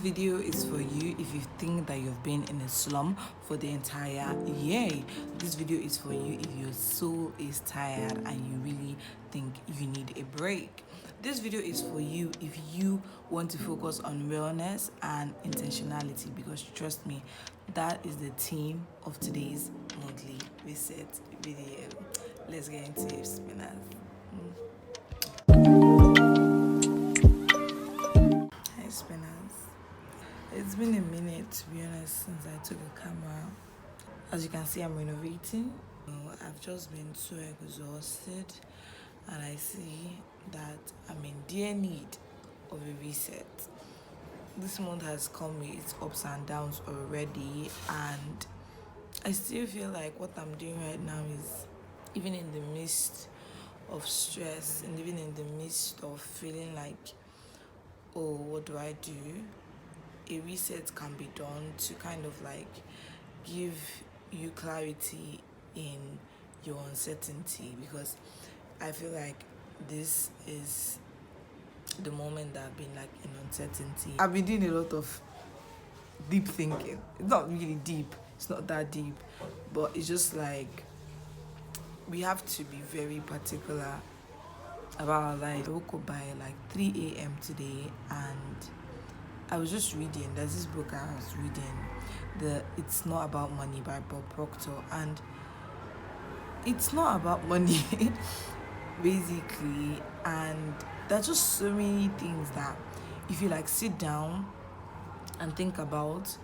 Video is for you if you think that you've been in a slum for the entire year. This video is for you if your soul is tired and you really think you need a break. This video is for you if you want to focus on wellness and intentionality, because trust me, that is the theme of today's monthly reset video. Let's get into it, spinners. Hi, spinners. It's been a minute, to be honest, since I took a camera. As you can see, I'm renovating. I've just been so exhausted, and I see that I'm in dear need of a reset. This month has come with its ups and downs already, and I still feel like what I'm doing right now is, even in the midst of stress and even in the midst of feeling like, oh, what do I do? A reset can be done to kind of like give you clarity in your uncertainty, because I feel like this is the moment that I've been like in uncertainty. I've been doing a lot of deep thinking. It's not really deep, it's not that deep, but it's just like we have to be very particular about our life. I woke up by like 3 a.m. today, and I was just reading. There's this book I was reading, It's Not About Money by Bob Proctor, and it's not about money basically, and there's just so many things that if you like sit down and think about,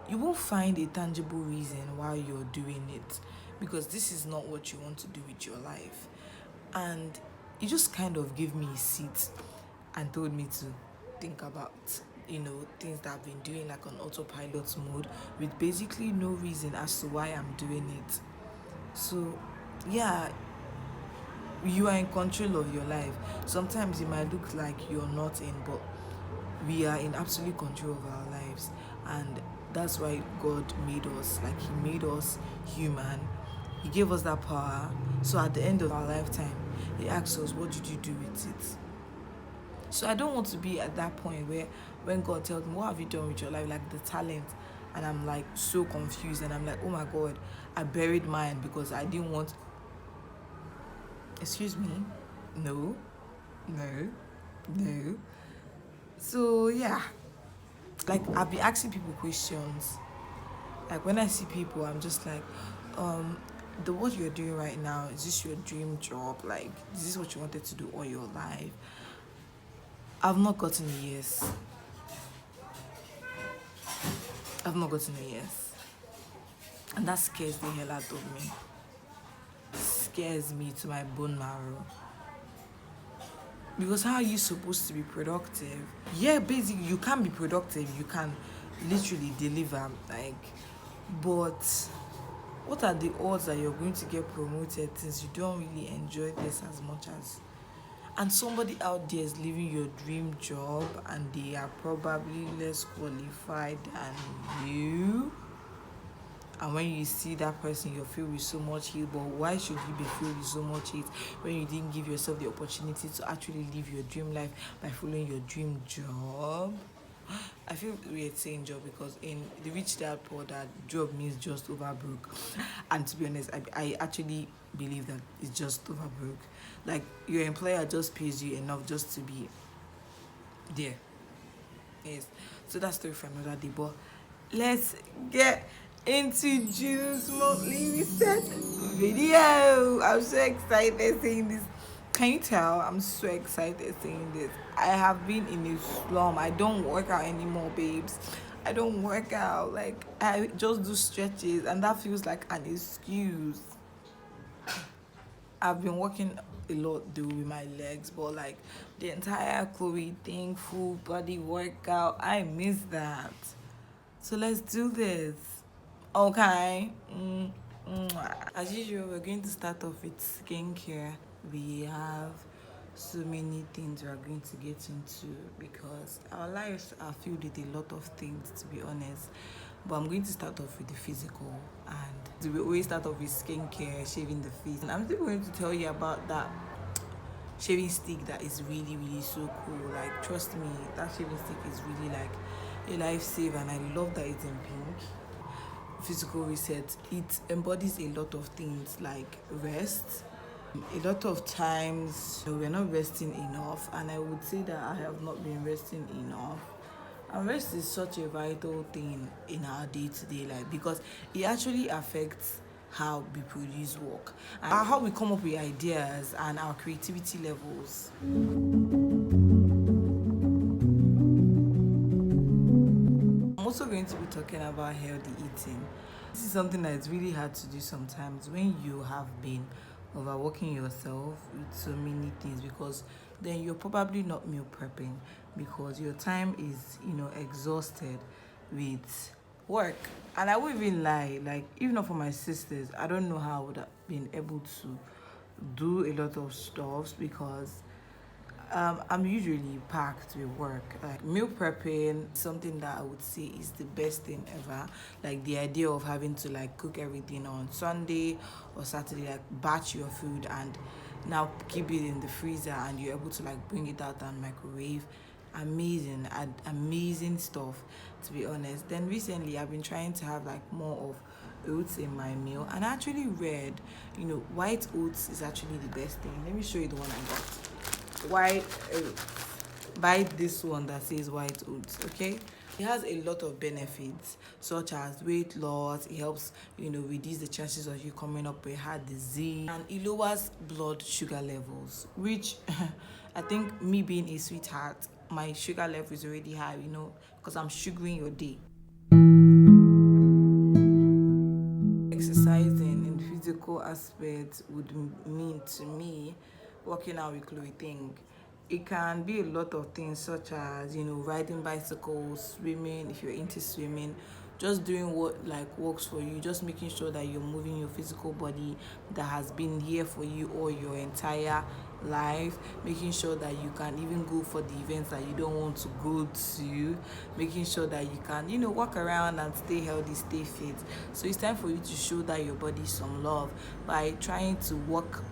you won't find a tangible reason why you're doing it, because this is not what you want to do with your life. And it just kind of gave me a seat and told me to think about things that I've been doing like on autopilot mode, with basically no reason as to why I'm doing it. So yeah, you are in control of your life. Sometimes it might look like you're not in, but we are in absolute control of our lives. And that's why God made us. Like, he made us human. He gave us that power. So at the end of our lifetime, he asks us, what did you do with it? So I don't want to be at that point where when God tells me, what have you done with your life? Like the talent. And I'm like so confused. And I'm like, oh my God, I buried mine because I didn't want... Excuse me? No. So yeah. Like, I've been asking people questions. Like, when I see people, I'm just like, what you're doing right now, is this your dream job? Like, is this what you wanted to do all your life? I've not gotten a yes. And that scares the hell out of me. Scares me to my bone marrow. Because how are you supposed to be productive? Yeah, basically, you can be productive. You can literally deliver, like, but what are the odds that you're going to get promoted since you don't really enjoy this as much as... And somebody out there is living your dream job and they are probably less qualified than you. And when you see that person, you're filled with so much hate. But why should you be filled with so much hate when you didn't give yourself the opportunity to actually live your dream life by following your dream job? I feel weird saying job, because in the rich dad poor dad, job means just over broke. And to be honest, I actually believe that it's just over broke. Like, your employer just pays you enough just to be there. Yes. So that's story for another day. But let's get into June's monthly reset video. I'm so excited saying this. Can you tell I'm so excited saying this? I have been in a slum. I don't work out anymore, babes. I don't work out. Like, I just do stretches, and that feels like an excuse. I've been working a lot though with my legs, but like the entire Chloe thing, full body workout, I miss that. So let's do this. Okay. As usual, we're going to start off with skincare. We have so many things we are going to get into, because our lives are filled with a lot of things, to be honest. But I'm going to start off with the physical, and we always start off with skincare, shaving the face. And I'm still going to tell you about that shaving stick that is really, really so cool. Like, trust me, that shaving stick is really like a lifesaver, and I love that it's in pink. Physical reset, it embodies a lot of things like rest. A lot of times we're not resting enough, and I would say that I have not been resting enough. And rest is such a vital thing in our day-to-day life because it actually affects how we produce work and how we come up with ideas and our creativity levels. I'm also going to be talking about healthy eating. This is something that is really hard to do sometimes when you have been overworking yourself with so many things, because then you're probably not meal prepping because your time is, exhausted with work. And I won't even lie, like, even not for my sisters, I don't know how I would have been able to do a lot of stuff because I'm usually packed with work. Like meal prepping, something that I would say is the best thing ever. Like the idea of having to like cook everything on Sunday or Saturday, like batch your food and now keep it in the freezer and you're able to like bring it out and microwave. Amazing, amazing stuff, to be honest. Then recently I've been trying to have like more of oats in my meal, and I actually read, white oats is actually the best thing. Let me show you the one I got. White oats. Buy this one that says white oats, okay? It has a lot of benefits such as weight loss. It helps, reduce the chances of you coming up with heart disease, and it lowers blood sugar levels, which I think, me being a sweetheart, my sugar level is already high, because I'm sugaring your day. Exercising in physical aspects would mean to me working out with 𝓼𝓸𝓬𝓲𝓪𝓵. It can be a lot of things such as, riding bicycles, swimming if you're into swimming, just doing what like works for you, just making sure that you're moving your physical body that has been here for you all your entire life, making sure that you can even go for the events that you don't want to go to, making sure that you can, walk around and stay healthy, stay fit. So it's time for you to show that your body some love by trying to work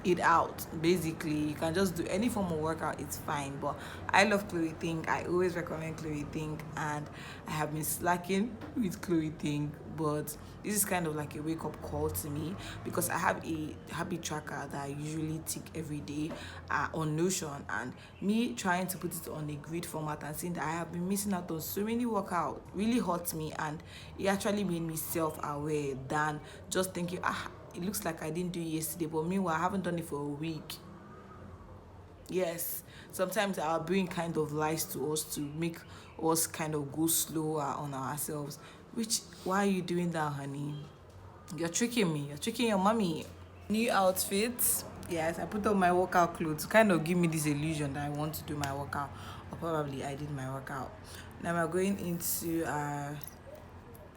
it out. Basically, you can just do any form of workout, it's fine, but I love 𝓼𝓸𝓬𝓬𝓲𝓪. I always recommend 𝓼𝓸𝓬𝓬𝓬𝓲, and I have been slacking with 𝓼𝓸𝓬𝓬𝓬𝓲, but this is kind of like a wake-up call to me because I have a habit tracker that I usually tick every day on Notion, and me trying to put it on a grid format and seeing that I have been missing out on so many workouts really hurt me, and it actually made me self-aware than just thinking, it looks like I didn't do it yesterday, but meanwhile I haven't done it for a week. Yes, sometimes our brain kind of lies to us to make us kind of go slower on ourselves. Which, why are you doing that, honey? You're tricking me. You're tricking your mommy. New outfits. Yes, I put on my workout clothes to kind of give me this illusion that I want to do my workout, or probably I did my workout. Now we're going into our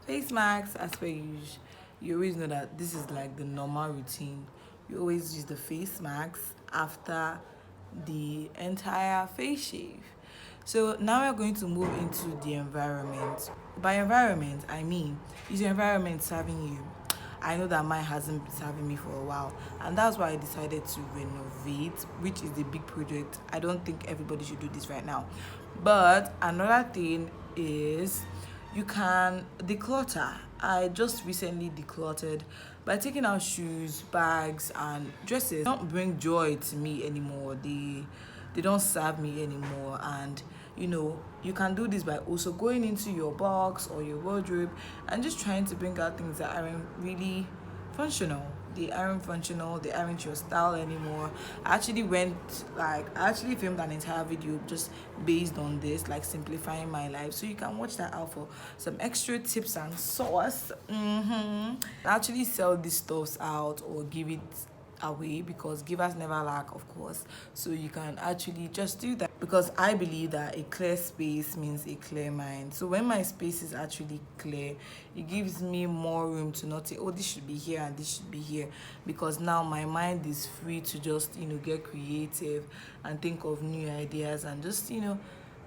face masks as per usual. You always know that this is like the normal routine. You always use the face masks after the entire face shave. So now we're going to move into the environment. By environment, I mean, is your environment serving you? I know that mine hasn't been serving me for a while, and that's why I decided to renovate, which is the big project. I don't think everybody should do this right now. But another thing is you can declutter. I just recently decluttered by taking out shoes, bags, and dresses. They don't bring joy to me anymore. They don't serve me anymore. And you can do this by also going into your box or your wardrobe and just trying to bring out things that aren't really functional. They aren't functional, they aren't your style anymore. I actually filmed an entire video just based on this, like simplifying my life. So you can watch that out for some extra tips and sauce. I actually sell these stuffs out or give it away because givers never lack, of course. So you can actually just do that, because I believe that a clear space means a clear mind. So when my space is actually clear, it gives me more room to not say, oh, this should be here and this should be here, because now my mind is free to just get creative and think of new ideas and just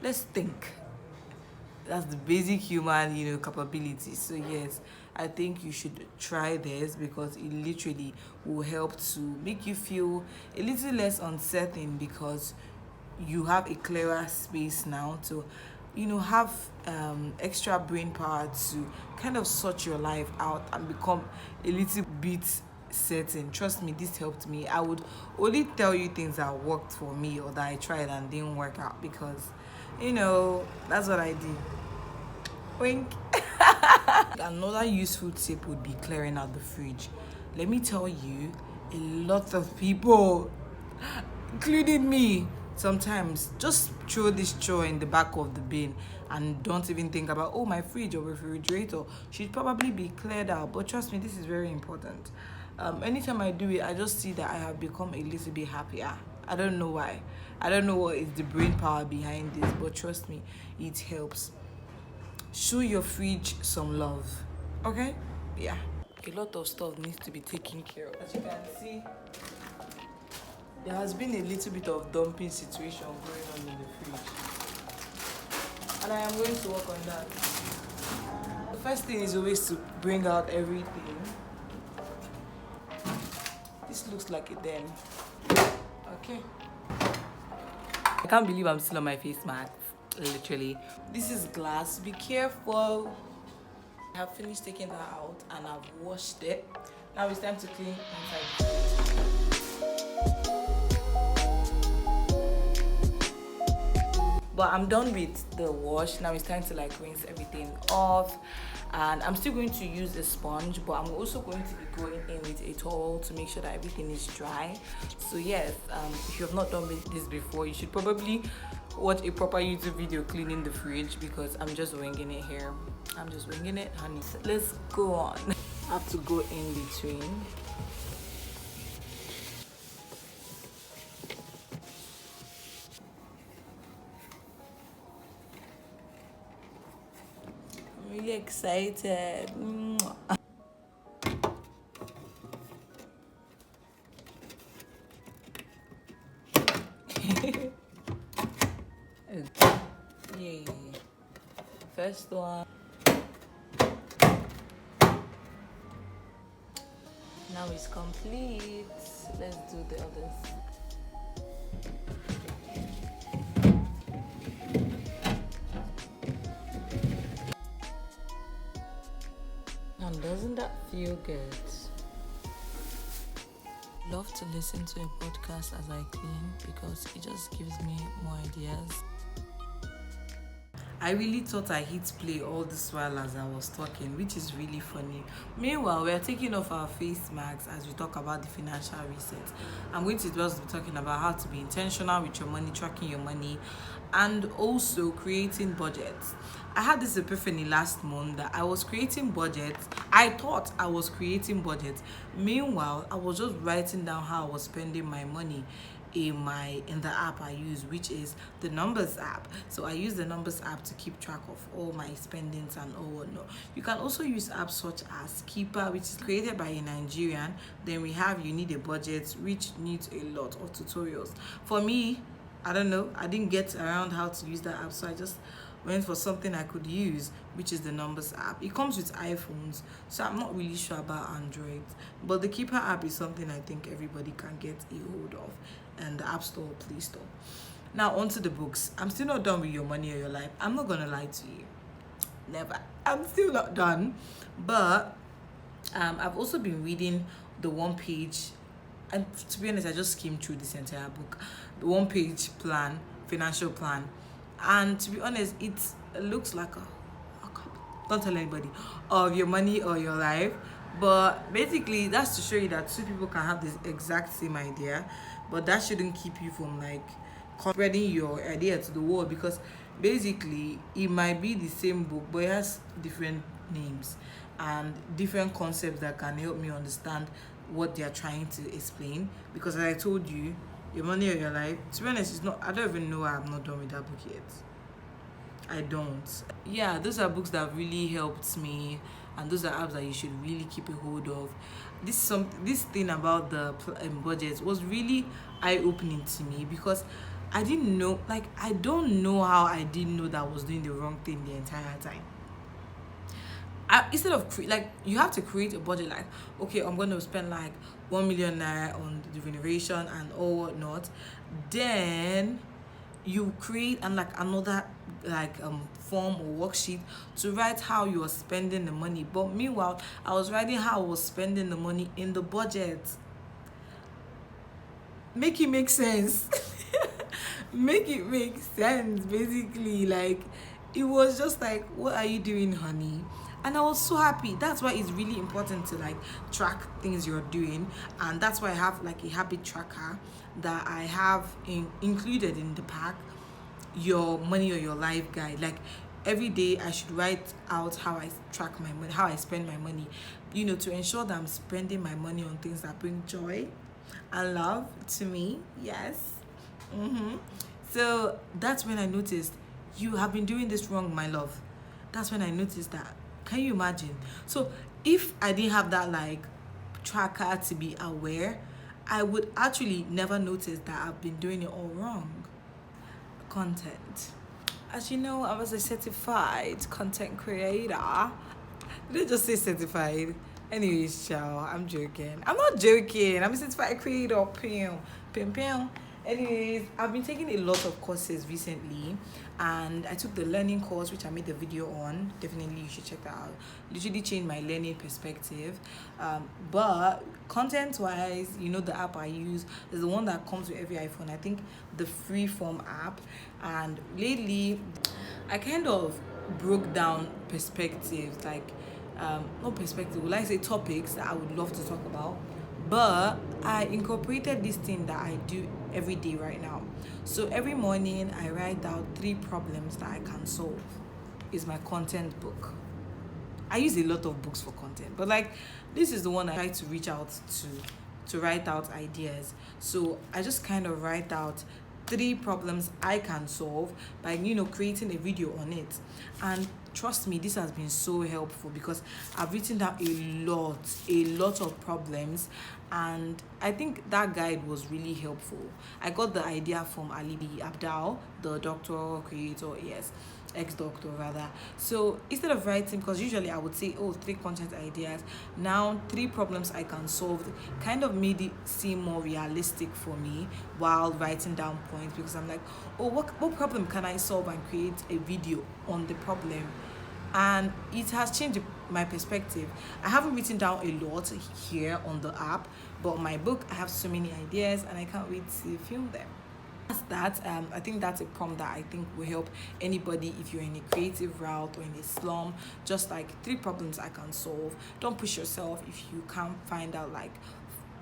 let's think. That's the basic human capability. So yes, I think you should try this because it literally will help to make you feel a little less uncertain, because you have a clearer space now to have extra brain power to kind of sort your life out and become a little bit certain. Trust me, this helped me. I would only tell you things that worked for me or that I tried and didn't work out, because that's what I did. Wink. Another useful tip would be clearing out the fridge. Let me tell you, a lot of people, including me, sometimes just throw this chore in the back of the bin and don't even think about, oh, my fridge or refrigerator should probably be cleared out. But trust me, this is very important. Anytime I do it, I just see that I have become a little bit happier. I don't know why. I don't know what is the brain power behind this, but trust me, it helps. Show your fridge some love, okay? Yeah. A lot of stuff needs to be taken care of. As you can see, there has been a little bit of dumping situation going on in the fridge, and I am going to work on that. The first thing is always to bring out everything. This looks like a den. Okay. I can't believe I'm still on my face mask. Literally. This is glass. Be careful. I have finished taking that out and I've washed it. Now it's time to clean inside. But I'm done with the wash. Now it's time to rinse everything off. And I'm still going to use a sponge, but I'm also going to be going in with a towel to make sure that everything is dry. So yes, if you have not done this before, you should probably watch a proper YouTube video cleaning the fridge, because I'm just winging it here. I'm just winging it, honey. Let's go on. I have to go in between. I'm really excited. Yay. First one. Now it's complete. Let's do the others. And doesn't that feel good? Love to listen to a podcast as I clean, because it just gives me more ideas. I really thought I hit play all this while as I was talking, which is really funny. Meanwhile, we are taking off our face masks as we talk about the financial reset. I'm going to just be talking about how to be intentional with your money, tracking your money, and also creating budgets. I had this epiphany last month that I was creating budgets. I thought I was creating budgets. Meanwhile, I was just writing down how I was spending my money in the app I use, which is the Numbers app. So I use the Numbers app to keep track of all my spendings and all whatnot. You can also use apps such as Keeper, which is created by a Nigerian. Then we have You Need a Budget, which needs a lot of tutorials. For me, I don't know, I didn't get around how to use that app, so I just went for something I could use, which is the Numbers app. It comes with iPhones, so I'm not really sure about Android, but the Keeper app is something I think everybody can get a hold of, and the App Store or Play Store. Now onto the books. I'm still not done with Your Money or Your Life. I'm not gonna lie to you, never. I'm still not done, but I've also been reading the one page, and to be honest, I just skimmed through this entire book, the one page plan, financial plan. And to be honest, it looks like don't tell anybody, of Your Money or Your Life. But basically, that's to show you that two people can have this exact same idea, but that shouldn't keep you from spreading your idea to the world, because basically it might be the same book, but it has different names and different concepts that can help me understand what they are trying to explain. Because as I told you, Your Money or Your Life, to be honest, I don't even know why I'm not done with that book yet. I don't. Yeah, those are books that really helped me, and those are apps that you should really keep a hold of. This thing about the budget was really eye-opening to me, because I didn't know, I don't know how I didn't know that I was doing the wrong thing the entire time. Instead of you have to create a budget, okay, I'm going to spend 1 million naira on the renovation and all whatnot. Then you create and like another form or worksheet to write how you are spending the money. But meanwhile, I was writing how I was spending the money in the budget. Make it make sense. Make it make sense, basically. Like, it was just like, what are you doing, honey? And I was so happy. That's why it's really important to like track things you're doing, and that's why I have like a habit tracker that I have included in the pack, your money or your life guide. Like, every day I should write out how I track my money, how I spend my money, to ensure that I'm spending my money on things that bring joy and love to me. Yes. So that's when I noticed, you have been doing this wrong, my love. That's when I noticed that. Can you imagine? So if I didn't have that like tracker to be aware, I would actually never notice that I've been doing it all wrong. Content. As you know, I was a certified content creator. Did I just say certified? Anyways, ciao. I'm joking. I'm not joking. I'm a certified creator. Pim. Anyways, I've been taking a lot of courses recently, and I took the learning course, which I made a video on. Definitely, you should check that out. Literally changed my learning perspective. But content-wise, the app I use is the one that comes with every iPhone. I think the Freeform app. And lately, I kind of broke down perspectives, like not perspective, will I say topics that I would love to talk about. But I incorporated this thing that I do every day right now. So every morning I write out 3 problems that I can solve. Is my content book. I use a lot of books for content, but like, this is the one I try to reach out to write out ideas. So I just kind of write out 3 problems I can solve by creating a video on it. And trust me, this has been so helpful because I've written down a lot of problems, and I think that guide was really helpful. I got the idea from 𝓼𝓸𝓬𝓼, the doctor creator, yes, ex-doctor rather. So instead of writing, because usually I would say, 3 content ideas, now 3 problems I can solve, kind of made it seem more realistic for me while writing down points, because I'm like, what problem can I solve and create a video on the problem? And it has changed my perspective. I haven't written down a lot here on the app, but on my book I have so many ideas, and I can't wait to film them. I think that's a prompt that I think will help anybody if you're in a creative route or in a slum. Just like 3 problems I can solve. Don't push yourself if you can't find out like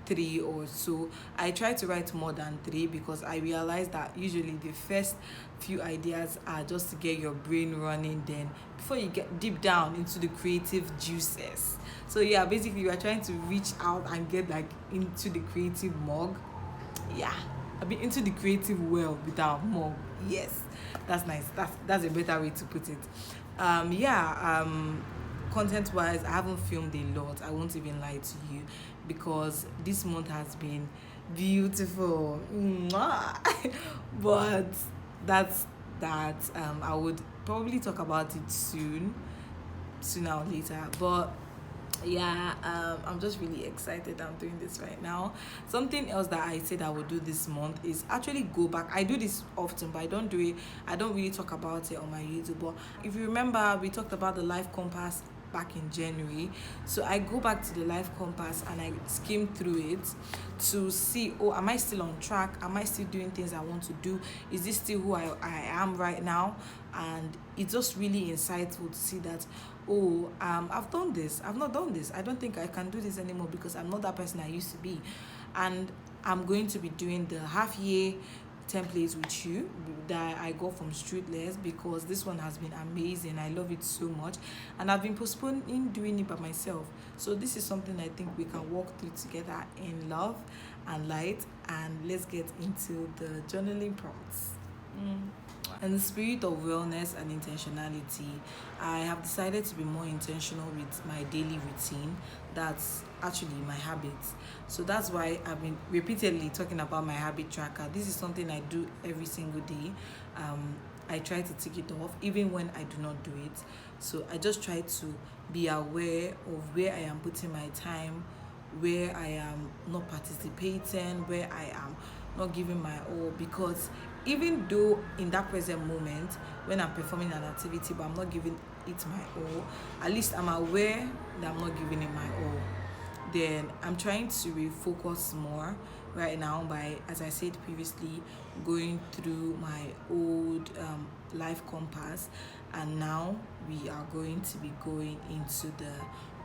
3 or so. I try to write more than 3 because I realize that usually the first few ideas are just to get your brain running, then before you get deep down into the creative juices. So yeah, basically we are trying to reach out and get like into the creative mug. Yeah, I've been into the creative well without mug. Yes, that's nice. That's a better way to put it. Content wise, I haven't filmed a lot, I won't even lie to you, because this month has been beautiful. But that's that. I would probably talk about it sooner or later. But yeah, I'm just really excited I'm doing this right now. Something else that I said I would do this month is actually go back. I do this often, but I don't really talk about it on my YouTube. But if you remember, we talked about the life compass back in January. So I go back to the life compass and I skim through it to see, am I still on track? Am I still doing things I want to do? Is this still who I am right now? And it's just really insightful to see that, I've done this, I've not done this, I don't think I can do this anymore because I'm not that person I used to be. And I'm going to be doing the half year templates with you that I got from Streetless, because this one has been amazing. I love it so much, and I've been postponing doing it by myself. So this is something I think we can walk through together in love and light. And let's get into the journaling prompts. In the spirit of wellness and intentionality, I have decided to be more intentional with my daily routine. That's actually my habits. So that's why I've been repeatedly talking about my habit tracker. This is something I do every single day. I try to tick it off even when I do not do it. So I just try to be aware of where I am putting my time, where I am not participating, where I am not giving my all, because even though in that present moment when I'm performing an activity but I'm not giving it my all, at least I'm aware that I'm not giving it my all. Then I'm trying to refocus more right now by, as I said previously, going through my old life compass, and now we are going to be going into the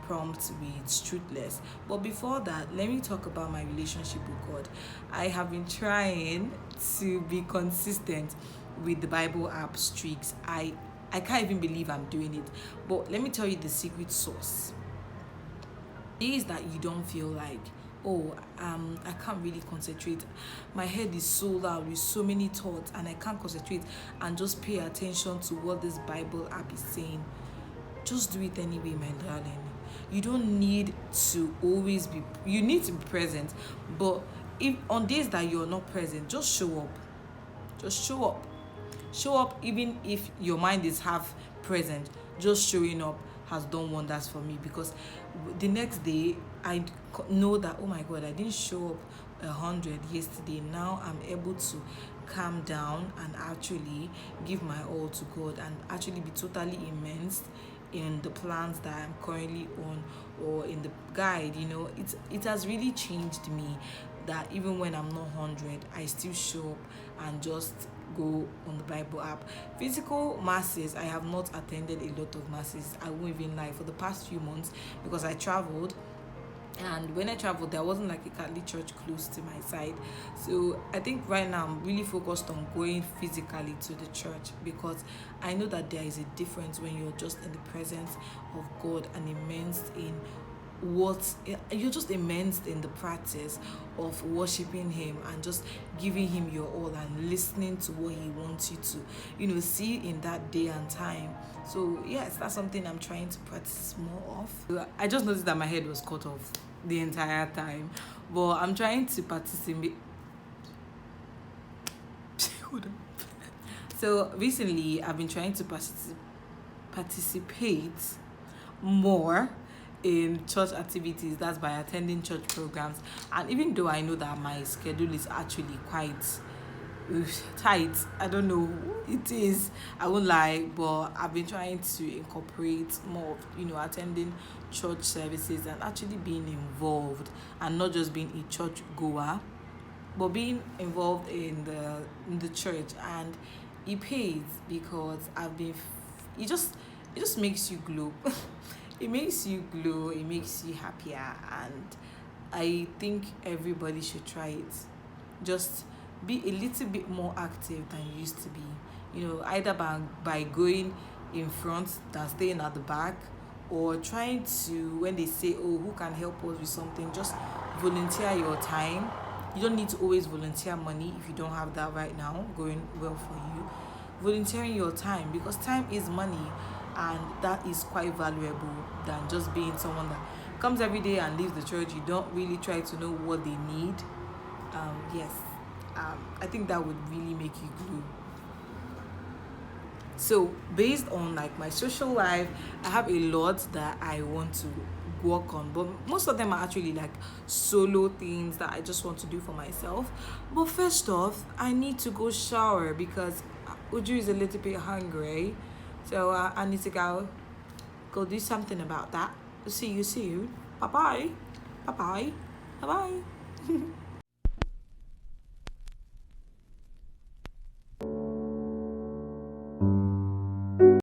prompt with truthless. But before that, let me talk about my relationship with God. I have been trying to be consistent with the Bible app streaks. I can't even believe I'm doing it. But let me tell you the secret sauce. Days that you don't feel like, oh, I can't really concentrate, my head is so loud with so many thoughts and I can't concentrate and just pay attention to what this Bible app is saying, just do it anyway, my darling. You don't need to always be, you need to be present, but if on days that you're not present, just show up. Just show up. Even if your mind is half present, just showing up has done wonders for me, because the next day I know that, oh my God, I didn't show up 100 yesterday. Now I'm able to calm down and actually give my all to God and actually be totally immersed in the plans that I'm currently on, or in the guide. It has really changed me, that even when I'm not 100, I still show up and just go on the Bible app. Physical masses, I have not attended a lot of masses, I won't even lie, for the past few months, because I traveled. And when I traveled, there wasn't like a Catholic church close to my side. So I think right now I'm really focused on going physically to the church, because I know that there is a difference when you're just in the presence of God and immersed in you're just immersed in the practice of worshiping Him and just giving Him your all and listening to what He wants you to see in that day and time. So yes, that's something I'm trying to practice more of. I just noticed that my head was cut off the entire time, but I'm trying to participate. Hold on. So recently I've been trying to participate more in church activities. That's by attending church programs. And even though I know that my schedule is actually quite tight, I don't know, it is, I won't lie, but I've been trying to incorporate more of attending church services and actually being involved, and not just being a church goer, but being involved in the church. And it pays, because it just makes you glow. It makes you glow, it makes you happier, and I think everybody should try it. Just be a little bit more active than you used to be, either by going in front than staying at the back, or trying to, when they say, oh, who can help us with something, just volunteer your time. You don't need to always volunteer money if you don't have that right now going well for you. Volunteering your time, because time is money, and that is quite valuable than just being someone that comes every day and leaves the church. You don't really try to know what they need. I think that would really make you glue. So based on like my social life, I have a lot that I want to work on, but most of them are actually like solo things that I just want to do for myself. But first off, I need to go shower, because Uju is a little bit hungry. So I need to go do something about that. See you soon. Bye-bye. Bye-bye. Bye-bye.